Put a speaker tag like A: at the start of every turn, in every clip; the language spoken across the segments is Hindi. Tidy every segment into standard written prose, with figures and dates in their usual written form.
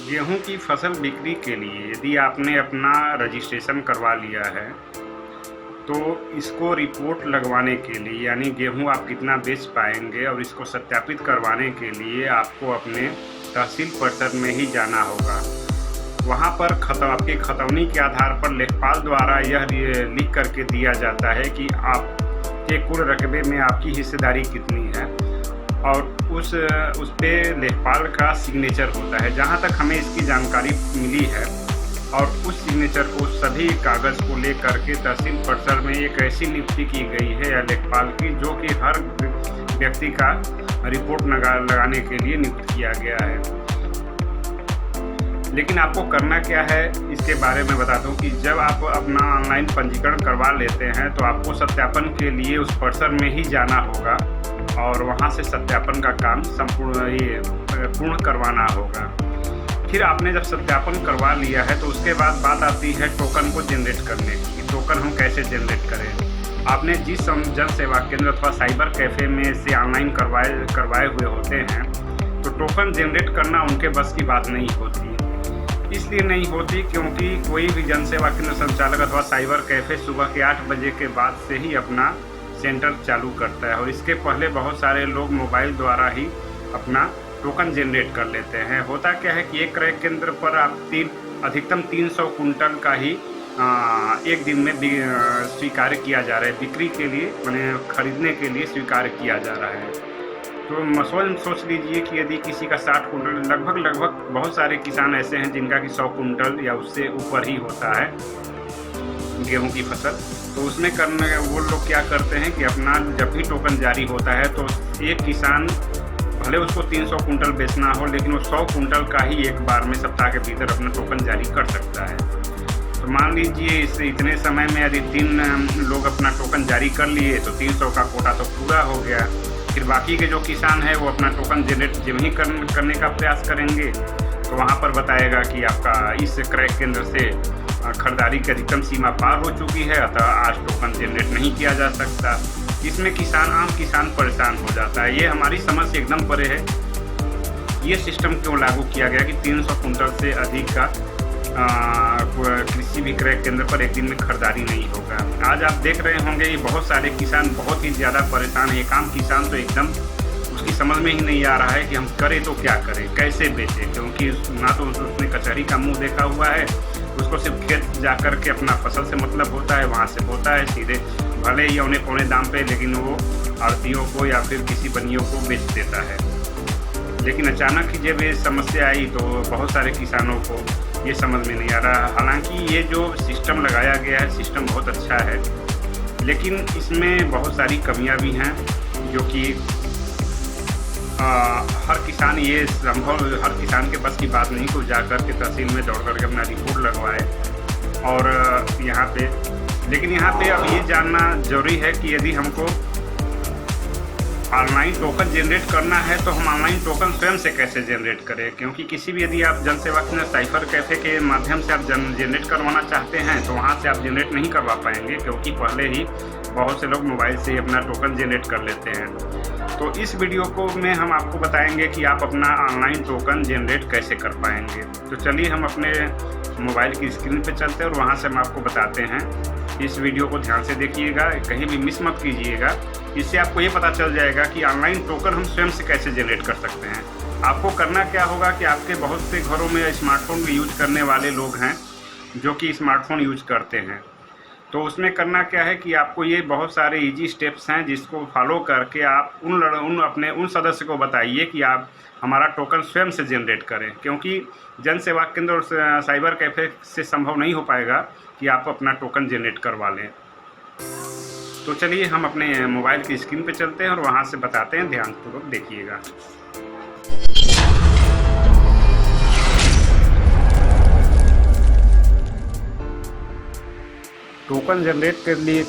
A: गेहूं की फसल बिक्री के लिए यदि आपने अपना रजिस्ट्रेशन करवा लिया है तो इसको रिपोर्ट लगवाने के लिए यानी गेहूं आप कितना बेच पाएंगे और इसको सत्यापित करवाने के लिए आपको अपने तहसील परिषद में ही जाना होगा। वहां पर आपके खतौनी के आधार पर लेखपाल द्वारा यह लिख करके दिया जाता है कि आपके कुल रकबे में आपकी हिस्सेदारी कितनी है और उस पे लेखपाल का सिग्नेचर होता है। जहां तक हमें इसकी जानकारी मिली है और उस सिग्नेचर को सभी कागज़ को लेकर के तहसील परिसर में एक ऐसी नियुक्ति की गई है या लेखपाल की जो कि हर व्यक्ति का रिपोर्ट लगाने के लिए नियुक्त किया गया है। लेकिन आपको करना क्या है इसके बारे में बता दूं कि जब आप अपना ऑनलाइन पंजीकरण करवा लेते हैं तो आपको सत्यापन के लिए उस परिसर में ही जाना होगा और वहां से सत्यापन का काम पूर्ण करवाना होगा। फिर आपने जब सत्यापन करवा लिया है तो उसके बाद बात आती है टोकन को जनरेट करने की। टोकन हम कैसे जनरेट करें? आपने जिस जन सेवा केंद्र अथवा साइबर कैफ़े में से ऑनलाइन करवाए हुए होते हैं तो टोकन जनरेट करना उनके बस की बात नहीं होती। इसलिए नहीं होती क्योंकि कोई भी जन सेवा केंद्र संचालक अथवा साइबर कैफ़े सुबह के 8 बजे के बाद से ही अपना सेंटर चालू करता है और इसके पहले बहुत सारे लोग मोबाइल द्वारा ही अपना टोकन जनरेट कर लेते हैं। होता क्या है कि एक क्रय केंद्र पर आप अधिकतम 300 कुंटल का ही एक दिन में स्वीकार किया जा रहा है, बिक्री के लिए मैंने खरीदने के लिए स्वीकार किया जा रहा है। तो सोच लीजिए कि यदि किसी का 60 कुंटल लगभग बहुत सारे किसान ऐसे हैं जिनका कि 100 कुंटल या उससे ऊपर ही होता है गेहूं की फसल, तो उसमें वो लोग क्या करते हैं कि अपना जब भी टोकन जारी होता है तो एक किसान भले उसको 300 कुंटल बेचना हो लेकिन वो 100 कुंटल का ही एक बार में सप्ताह के भीतर अपना टोकन जारी कर सकता है। तो मान लीजिए इतने समय में यदि 3 लोग अपना टोकन जारी कर लिए तो 300 का कोटा तो पूरा हो गया। फिर बाकी के जो किसान है वो अपना टोकन जनरेट जब ही करने का प्रयास करेंगे तो वहाँ पर बताएगा कि आपका इस क्रय केंद्र से खरीदारी की अधिकतम सीमा पार हो चुकी है, अतः आज टोकन जनरेट नहीं किया जा सकता। इसमें आम किसान परेशान हो जाता है। ये हमारी समझ से एकदम परे है। ये सिस्टम क्यों लागू किया गया कि 300 कुंटल से अधिक का किसी भी क्रय केंद्र पर एक दिन में खरीदारी नहीं होगा। आज आप देख रहे होंगे ये बहुत सारे किसान बहुत ही ज़्यादा परेशान है। एक आम किसान तो एकदम उसकी समझ में ही नहीं आ रहा है कि हम करें तो क्या करें, कैसे बेचें, क्योंकि ना तो उसने कचहरी का मुंह देखा हुआ है, उसको सिर्फ खेत जा कर के अपना फसल से मतलब होता है, वहाँ से होता है सीधे भले ही औने पौने दाम पे, लेकिन वो आड़तियों को या फिर किसी बनियों को बेच देता है। लेकिन अचानक ही जब ये समस्या आई तो बहुत सारे किसानों को ये समझ में नहीं आ रहा। हालांकि ये जो सिस्टम लगाया गया है सिस्टम बहुत अच्छा है, लेकिन इसमें बहुत सारी कमियां भी हैं जो कि हर किसान के बस की बात नहीं को जाकर के तहसील में दौड़ करके अपना रिपोर्ट लगवाए। और यहाँ पे अब ये जानना जरूरी है कि यदि हमको ऑनलाइन टोकन जनरेट करना है तो हम ऑनलाइन टोकन स्वयं से कैसे जनरेट करें, क्योंकि किसी भी यदि आप जन सेवा केंद्र साइबर कैफ़े के माध्यम से आप जनरेट करवाना चाहते हैं तो वहाँ से आप जनरेट नहीं करवा पाएंगे, क्योंकि पहले ही बहुत से लोग मोबाइल से ही अपना टोकन जनरेट कर लेते हैं। तो इस वीडियो में हम आपको बताएंगे कि आप अपना ऑनलाइन टोकन जनरेट कैसे कर पाएंगे। तो चलिए हम अपने मोबाइल की स्क्रीन पे चलते हैं और वहाँ से हम आपको बताते हैं। इस वीडियो को ध्यान से देखिएगा, कहीं भी मिस मत कीजिएगा। इससे आपको ये पता चल जाएगा कि ऑनलाइन टोकन हम स्वयं से कैसे जनरेट कर सकते हैं। आपको करना क्या होगा कि आपके बहुत से घरों में स्मार्टफोन यूज करने वाले लोग हैं जो कि स्मार्टफोन यूज करते हैं। तो उसमें करना क्या है कि आपको ये बहुत सारे इजी स्टेप्स हैं जिसको फॉलो करके आप उन सदस्य को बताइए कि आप हमारा टोकन स्वयं से जनरेट करें, क्योंकि जन सेवा केंद्र और साइबर कैफ़े से संभव नहीं हो पाएगा कि आप अपना टोकन जनरेट करवा लें। तो चलिए हम अपने मोबाइल की स्क्रीन पे चलते हैं और वहाँ से बताते हैं, ध्यानपूर्वक देखिएगा। टोकन जनरेट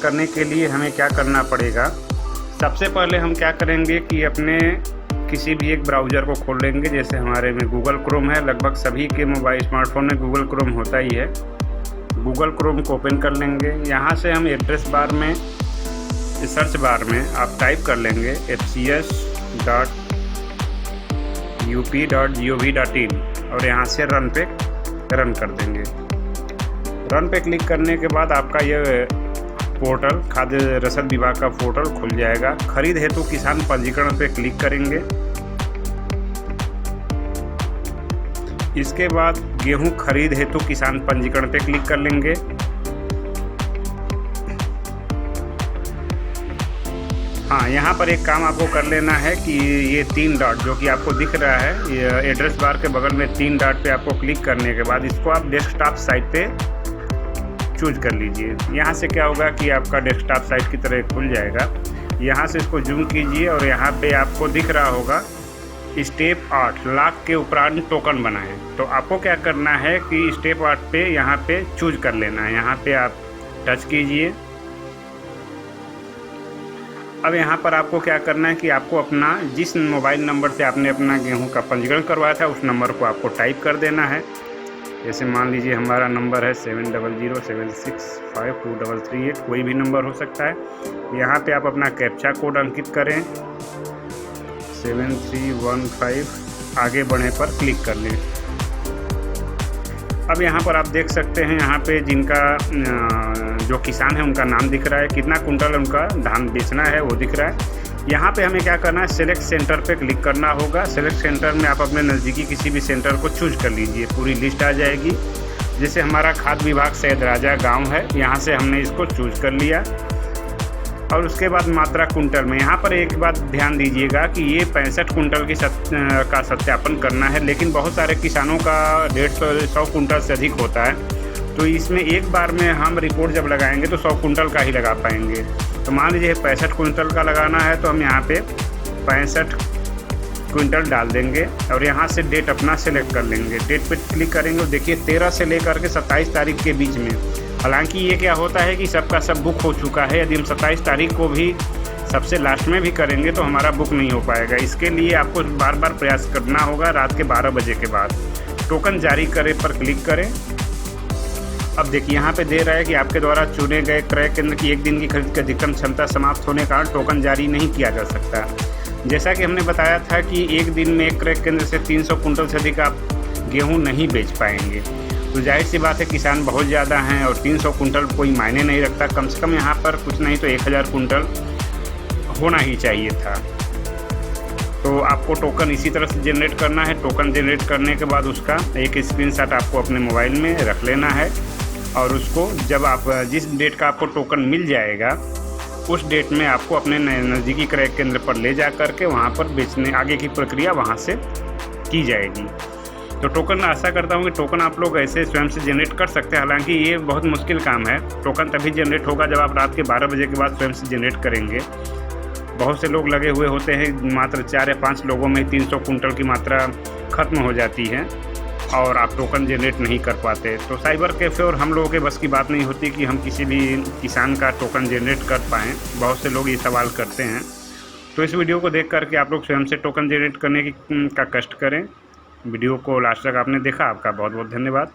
A: करने के लिए हमें क्या करना पड़ेगा? सबसे पहले हम क्या करेंगे कि अपने किसी भी एक ब्राउज़र को खोल लेंगे। जैसे हमारे में गूगल क्रोम है, लगभग सभी के मोबाइल स्मार्टफोन में गूगल क्रोम होता ही है। गूगल क्रोम को ओपन कर लेंगे। यहाँ से हम एड्रेस बार में, सर्च बार में आप टाइप कर लेंगे fcs.up.gov.in। और यहाँ से रन पे रन कर देंगे। रन पे क्लिक करने के बाद आपका ये पोर्टल खाद्य रसद विभाग का पोर्टल खुल जाएगा। खरीद हेतु किसान पंजीकरण पे क्लिक करेंगे। इसके बाद गेहूं खरीद हेतु किसान पंजीकरण पे क्लिक कर लेंगे। हाँ, यहाँ पर एक काम आपको कर लेना है कि ये 3 डॉट जो कि आपको दिख रहा है, ये एड्रेस बार के बगल में 3 डॉट पे आपको क्लिक करने के बाद इसको आप डेस्कटॉप साइट पे चूज कर लीजिए। यहाँ से क्या होगा कि आपका डेस्कटॉप साइट की तरह खुल जाएगा। यहाँ से इसको जूम कीजिए और यहाँ पे आपको दिख रहा होगा स्टेप 8 लाख के उपरांत टोकन बनाएं। तो आपको क्या करना है कि स्टेप 8 पे यहाँ पे चूज कर लेना है। यहाँ पे आप टच कीजिए। अब यहाँ पर आपको क्या करना है कि आपको अपना जिस मोबाइल नंबर से आपने अपना गेहूं का पंजीकरण करवाया था उस नंबर को आपको टाइप कर देना है। जैसे मान लीजिए हमारा नंबर है 7007652338, कोई भी नंबर हो सकता है। यहाँ पे आप अपना कैप्चा कोड अंकित करें 7315, आगे बढ़े पर क्लिक कर लें। अब यहाँ पर आप देख सकते हैं, यहाँ पे जिनका जो किसान है उनका नाम दिख रहा है, कितना कुंटल उनका धान बेचना है वो दिख रहा है। यहाँ पे हमें क्या करना है, सेलेक्ट सेंटर पे क्लिक करना होगा। सेलेक्ट सेंटर में आप अपने नज़दीकी किसी भी सेंटर को चूज कर लीजिए, पूरी लिस्ट आ जाएगी। जैसे हमारा खाद्य विभाग सैद राजा गाँव है, यहाँ से हमने इसको चूज कर लिया। और उसके बाद मात्रा कुंटल में यहाँ पर एक बात ध्यान दीजिएगा कि ये 65 कुंटल का सत्यापन करना है, लेकिन बहुत सारे किसानों का 150-100 कुंटल से अधिक होता है। तो इसमें एक बार में हम रिपोर्ट जब लगाएंगे तो 100 कुंटल का ही लगा पाएंगे। तो मान लीजिए 65 कुंटल का लगाना है तो हम यहाँ पे 65 क्विंटल डाल देंगे और यहाँ से डेट अपना सेलेक्ट कर लेंगे। डेट पे क्लिक करेंगे और देखिए 13 से लेकर के 27 तारीख के बीच में। हालांकि ये क्या होता है कि सबका सब बुक हो चुका है। यदि हम 27 तारीख को भी सबसे लास्ट में भी करेंगे तो हमारा बुक नहीं हो पाएगा। इसके लिए आपको बार बार प्रयास करना होगा रात के 12 बजे के बाद। टोकन जारी करें पर क्लिक करें। अब देखिए यहाँ पे दे रहा है कि आपके द्वारा चुने गए क्रय केंद्र की एक दिन की खरीद की अधिकतम क्षमता समाप्त होने के कारण टोकन जारी नहीं किया जा सकता। जैसा कि हमने बताया था कि एक दिन में एक क्रय केंद्र से 300 कुंटल से अधिक आप गेहूँ नहीं बेच पाएंगे। तो जाहिर सी बात है किसान बहुत ज़्यादा हैं और 300 कुंटल कोई मायने नहीं रखता। कम से कम यहाँ पर कुछ नहीं तो 1000 कुंटल होना ही चाहिए था। तो आपको टोकन इसी तरह से जनरेट करना है। टोकन जनरेट करने के बाद उसका एक स्क्रीनशॉट आपको अपने मोबाइल में रख लेना है और उसको जब आप जिस डेट का आपको टोकन मिल जाएगा उस डेट में आपको अपने नज़दीकी क्रय केंद्र पर ले जा करके वहाँ पर बेचने आगे की प्रक्रिया वहाँ से की जाएगी। तो टोकन आशा करता हूँ कि टोकन आप लोग ऐसे स्वयं से जनरेट कर सकते हैं। हालांकि ये बहुत मुश्किल काम है। टोकन तभी जनरेट होगा जब आप रात के 12 बजे के बाद स्वयं से जनरेट करेंगे। बहुत से लोग लगे हुए होते हैं, मात्र 4 या 5 लोगों में 300 कुंटल की मात्रा खत्म हो जाती है और आप टोकन जनरेट नहीं कर पाते। तो साइबर कैफ़े और हम लोगों के बस की बात नहीं होती कि हम किसी भी किसान का टोकन जनरेट कर पाएँ। बहुत से लोग ये सवाल करते हैं। तो इस वीडियो को देख करके आप लोग स्वयं से टोकन जनरेट करने का कष्ट करें। वीडियो को लास्ट तक आपने देखा, आपका बहुत बहुत धन्यवाद।